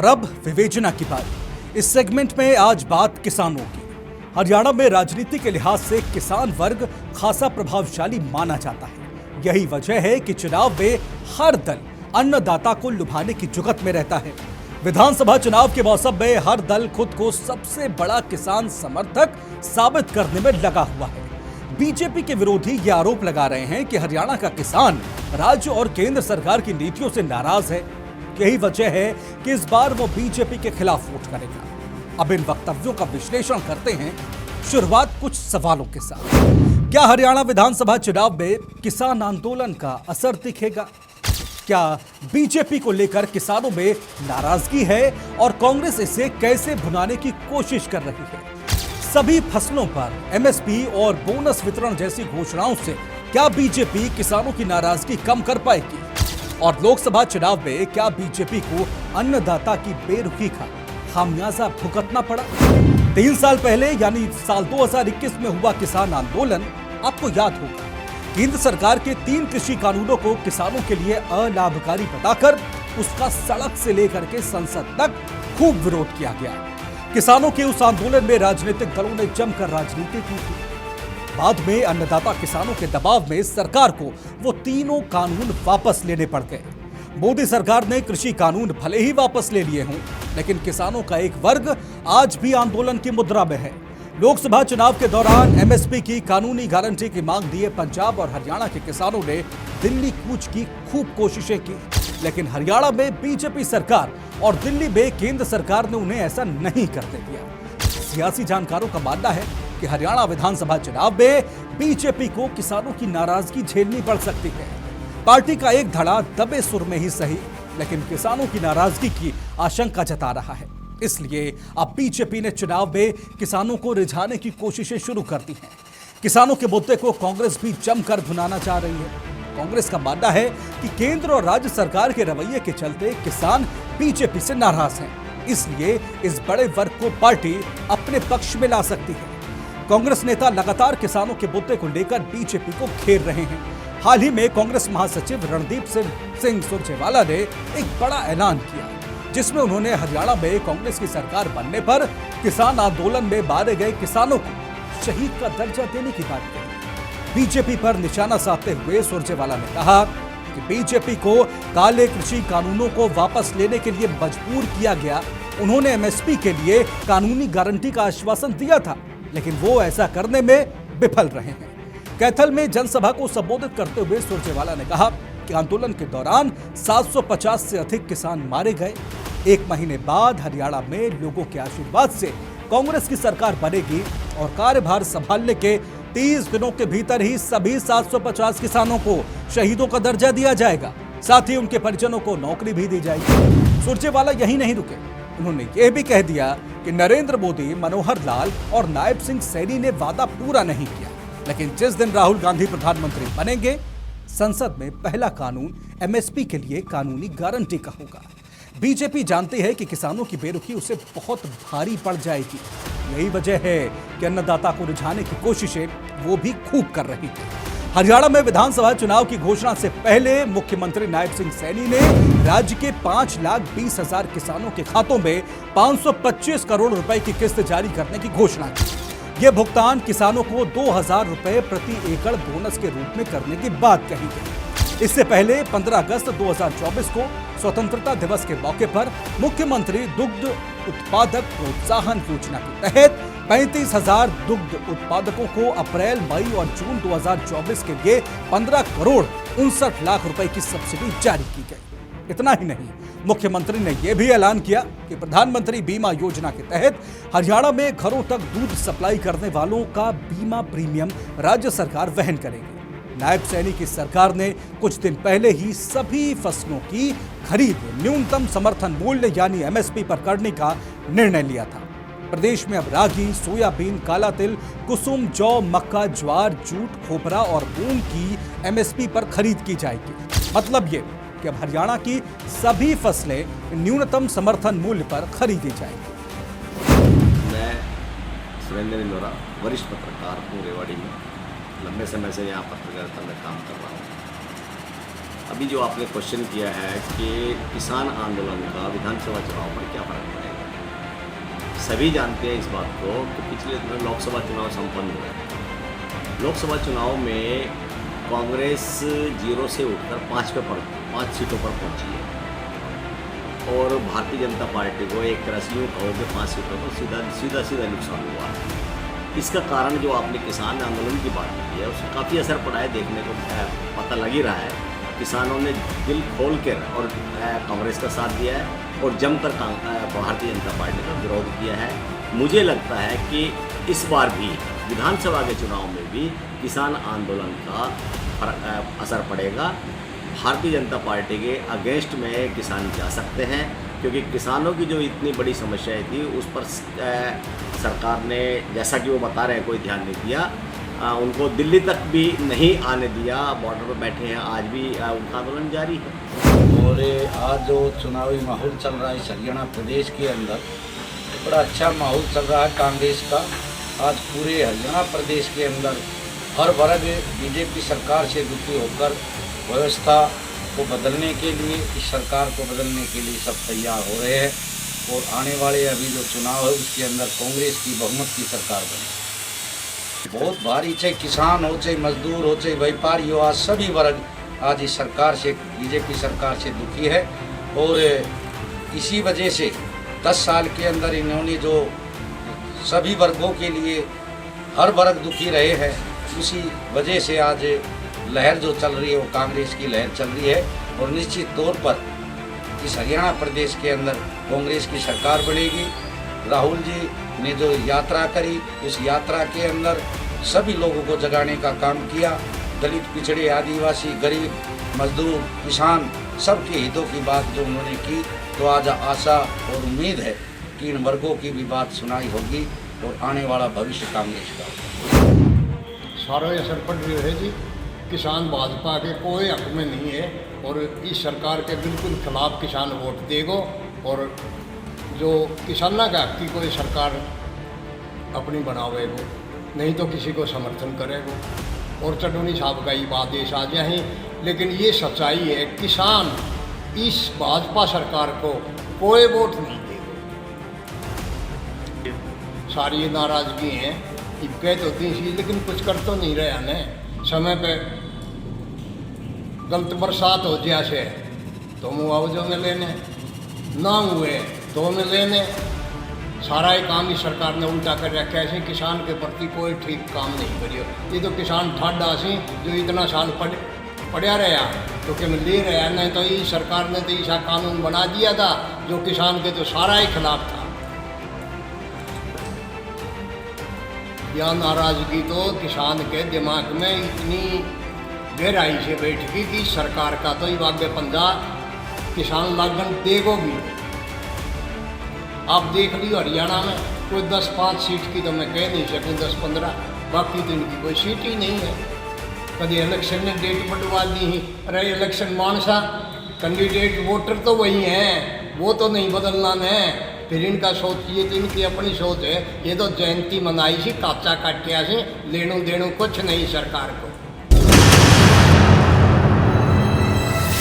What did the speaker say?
और अब विवेचना की बात। इस सेगमेंट में आज बात किसानों की। हरियाणा में राजनीति के लिहाज से किसान वर्ग खासा प्रभावशाली माना जाता है। यही वजह है कि चुनाव में हर दल अन्नदाता को लुभाने की जुगत में रहता है। विधानसभा चुनाव के मौसम में हर दल खुद को सबसे बड़ा किसान समर्थक साबित करने में लगा हुआ है। बीजेपी के विरोधी ये आरोप लगा रहे हैं कि हरियाणा का किसान राज्य और केंद्र सरकार की नीतियों से नाराज है। यही वजह है कि इस बार वो बीजेपी के खिलाफ वोट करेगा। अब इन वक्तव्यों का विश्लेषण करते हैं। शुरुआत कुछ सवालों के साथ। क्या हरियाणा विधानसभा चुनाव में किसान आंदोलन का असर दिखेगा? क्या बीजेपी को लेकर किसानों में नाराजगी है और कांग्रेस इसे कैसे भुनाने की कोशिश कर रही है? सभी फसलों पर एमएसपी और बोनस वितरण जैसी घोषणाओं से क्या बीजेपी किसानों की नाराजगी कम कर पाएगी? और लोकसभा चुनाव में क्या बीजेपी को अन्नदाता की बेरुखी का खामियाजा भुगतना पड़ा? 3 साल पहले यानी साल 2021 में हुआ किसान आंदोलन आपको याद होगा। केंद्र सरकार के 3 कृषि कानूनों को किसानों के लिए अलाभकारी बताकर उसका सड़क से लेकर के संसद तक खूब विरोध किया गया। किसानों के उस आंदोलन में राजनीतिक दलों ने जमकर राजनीति की थी। बाद में अन्नदाता किसानों के दबाव में सरकार को वो तीनों कानून वापस लेने पड़ गए। मोदी सरकार ने कृषि कानून भले ही वापस ले लिए हों, लेकिन किसानों का एक वर्ग आज भी आंदोलन की मुद्रा में है। लोकसभा चुनाव के दौरान एमएसपी की कानूनी गारंटी की मांग दिए पंजाब और हरियाणा के किसानों ने दिल्ली कूच की खूब कोशिशें की, लेकिन हरियाणा में बीजेपी सरकार और दिल्ली में केंद्र सरकार ने उन्हें ऐसा नहीं करने दिया। सियासी जानकारों का मानना है कि हरियाणा विधानसभा चुनाव में बीजेपी को किसानों की नाराजगी झेलनी पड़ सकती है। पार्टी का एक धड़ा दबे सुर में ही सही, लेकिन किसानों की नाराजगी की आशंका जता रहा है। इसलिए अब बीजेपी ने चुनाव में किसानों को रिझाने की कोशिशें शुरू कर दी हैं। किसानों के मुद्दे को कांग्रेस भी जमकर भुनाना चाह रही है। कांग्रेस का मानना है कि केंद्र और राज्य सरकार के रवैये के चलते किसान बीजेपी से नाराज हैं। इसलिए इस बड़े वर्ग को पार्टी अपने पक्ष में ला सकती है। कांग्रेस नेता लगातार किसानों के मुद्दे को लेकर बीजेपी को घेर रहे हैं। हाल ही में कांग्रेस महासचिव रणदीप सिंह सुरजेवाला ने एक बड़ा ऐलान किया, जिसमें उन्होंने हरियाणा में कांग्रेस की सरकार बनने पर किसान आंदोलन में मारे गए किसानों को शहीद का दर्जा देने की बात कही। बीजेपी पर निशाना साधते हुए सुरजेवाला ने कहा कि बीजेपी को काले कृषि कानूनों को वापस लेने के लिए मजबूर किया गया। उन्होंने एमएसपी के लिए कानूनी गारंटी का आश्वासन दिया था, लेकिन वो ऐसा करने में विफल रहे हैं। कैथल में जनसभा को संबोधित करते हुए सुरजेवाला ने कहा कि आंदोलन के दौरान 750 से अधिक किसान मारे गए। 1 महीने बाद हरियाणा में लोगों के आशीर्वाद से कांग्रेस की सरकार बनेगी और कार्यभार संभालने के 30 दिनों के भीतर ही सभी 750 किसानों को शहीदों का दर्जा दिया जाएगा। साथ ही उनके परिजनों को नौकरी भी दी जाएगी। सुरजेवाला यही नहीं रुके, उन्होंने ये भी कह दिया कि नरेंद्र मोदी, मनोहर लाल और नायब सिंह सैनी ने वादा पूरा नहीं किया, लेकिन जिस दिन राहुल गांधी प्रधानमंत्री बनेंगे, संसद में पहला कानून एमएसपी के लिए कानूनी गारंटी का होगा। बीजेपी जानती है कि किसानों की बेरुखी उसे बहुत भारी पड़ जाएगी। यही वजह है कि अन्नदाता को रिझाने की कोशिशें वो भी खूब कर रही है। हरियाणा में विधानसभा चुनाव की घोषणा से पहले मुख्यमंत्री नायब सिंह सैनी ने राज्य के 5,20,000 किसानों के खातों में 525 करोड़ रुपए की किस्त जारी करने की घोषणा की। यह भुगतान किसानों को 2,000 रुपए प्रति एकड़ बोनस के रूप में करने की बात कही गई। इससे पहले 15 अगस्त 2024 को स्वतंत्रता दिवस के मौके पर मुख्यमंत्री दुग्ध उत्पादक प्रोत्साहन योजना के तहत 35,000 दुग्ध उत्पादकों को अप्रैल, मई और जून 2024 के लिए 15 करोड़ 59 लाख रुपए की सब्सिडी जारी की गई। इतना ही नहीं, मुख्यमंत्री ने यह भी ऐलान किया कि प्रधानमंत्री बीमा योजना के तहत हरियाणा में घरों तक दूध सप्लाई करने वालों का बीमा प्रीमियम राज्य सरकार वहन करेगी। नायब सैनी की सरकार ने कुछ दिन पहले ही सभी फसलों की खरीद न्यूनतम समर्थन मूल्य यानी एमएसपी पर करने का निर्णय लिया था। प्रदेश में अब रागी, सोयाबीन, काला तिल, कुसुम, जौ, मक्का, ज्वार, जूट, खोपरा और मूंग की एमएसपी पर खरीद की जाएगी। मतलब ये कि अब हरियाणा की सभी फसलें न्यूनतम समर्थन मूल्य पर खरीदी जाएंगी। मैं सुरेंद्र इंदौरा, वरिष्ठ पत्रकार हूँ रेवाड़ी में। लंबे समय से यहाँ पत्रकारिता में काम कर रहा हूँ। अभी जो आपने क्वेश्चन किया है कि किसान आंदोलन का विधानसभा चुनाव पर क्या फर्क पड़ेगा, सभी जानते हैं इस बात को कि पिछले दिनों लोकसभा चुनाव संपन्न हुए। लोकसभा चुनाव में कांग्रेस 0 से उठकर 5 सीटों पर पहुंची है और भारतीय जनता पार्टी को एक तरह से यूँ कहो कि 5 सीटों पर सीधा नुकसान हुआ है। इसका कारण जो आपने किसान आंदोलन की बात की है उससे काफ़ी असर पड़ा है, देखने को पता लग ही रहा है। किसानों ने दिल खोल कर और कांग्रेस का साथ दिया है और जमकर भारतीय जनता पार्टी का विरोध किया है। मुझे लगता है कि इस बार भी विधानसभा के चुनाव में भी किसान आंदोलन का असर पड़ेगा। भारतीय जनता पार्टी के अगेंस्ट में किसान जा सकते हैं क्योंकि किसानों की जो इतनी बड़ी समस्याएं थी उस पर सरकार ने, जैसा कि वो बता रहे हैं, कोई ध्यान नहीं दिया। उनको दिल्ली तक भी नहीं आने दिया, बॉर्डर पर बैठे हैं, आज भी उनका आंदोलन जारी है। और आज जो चुनावी माहौल चल रहा है इस हरियाणा प्रदेश के अंदर, बड़ा अच्छा माहौल चल रहा है कांग्रेस का। आज पूरे हरियाणा प्रदेश के अंदर हर वर्ग बीजेपी सरकार से दुखी होकर व्यवस्था को बदलने के लिए, इस सरकार को बदलने के लिए सब तैयार हो रहे हैं और आने वाले अभी जो चुनाव है उसके अंदर कांग्रेस की बहुमत की सरकार बने। बहुत भारी, चाहे किसान हो, चाहे मजदूर हो, चाहे व्यापारी हो, आज सभी वर्ग आज इस सरकार से, बीजेपी सरकार से दुखी है और इसी वजह से 10 साल के अंदर इन्होंने जो सभी वर्गों के लिए हर वर्ग दुखी रहे हैं, उसी वजह से आज लहर जो चल रही है वो कांग्रेस की लहर चल रही है और निश्चित तौर पर इस हरियाणा प्रदेश के अंदर कांग्रेस की सरकार बनेगी। राहुल जी ने जो यात्रा करी, उस यात्रा के अंदर सभी लोगों को जगाने का काम किया। दलित, पिछड़े, आदिवासी, गरीब, मजदूर, किसान, सबके हितों की बात जो उन्होंने की, तो आज आशा और उम्मीद है कि इन वर्गों की भी बात सुनाई होगी और आने वाला भविष्य कांग्रेस का होगा। सारा असर पड़ रही है जी। किसान भाजपा के कोई हक में नहीं है और इस सरकार के बिल्कुल खिलाफ किसान वोट देगो और जो किसाना का हक की कोई सरकार अपनी बनावेगो, नहीं तो किसी को समर्थन करेगो। और चटोनी साहब का ये आदेश आ जाए, लेकिन ये सच्चाई है, किसान इस भाजपा सरकार को कोई वोट नहीं देगा। सारी नाराजगी हैं, कह होती थी लेकिन कुछ कर तो नहीं रहा ने। समय पे गलत बरसात हो जैसे तो मुआवजे में लेने, ना हुए तो में लेने, सारा ही काम ही सरकार ने उल्टा कर रखा है। किसान के प्रति कोई ठीक काम नहीं करियो। ये तो किसान ठाडा सी जो इतना साल पढ़ा रहा तो कि मैं ले रहा, नहीं तो ये सरकार ने तो ऐसा कानून बना दिया था जो किसान के तो सारा ही खिलाफ था। यह नाराजगी तो किसान के दिमाग में इतनी गहराई से बैठ गई कि सरकार का तो वाग्य पंजा किसान लागन देगो भी। आप देख लियो हरियाणा में कोई 10-5 सीट की तो मैं कह नहीं सकूँ, 10-15, बाकी तो इनकी कोई सीट ही नहीं है। कभी इलेक्शन ने डेट बढ़वा दी ही, अरे इलेक्शन मानसा कैंडिडेट वोटर तो वही हैं, वो तो नहीं बदलना है। फिर इनका सोच, ये तो इनकी अपनी सोच है। ये तो जयंती मनाई सी, काचा काटिया से, लेनू देनू कुछ नहीं सरकार को।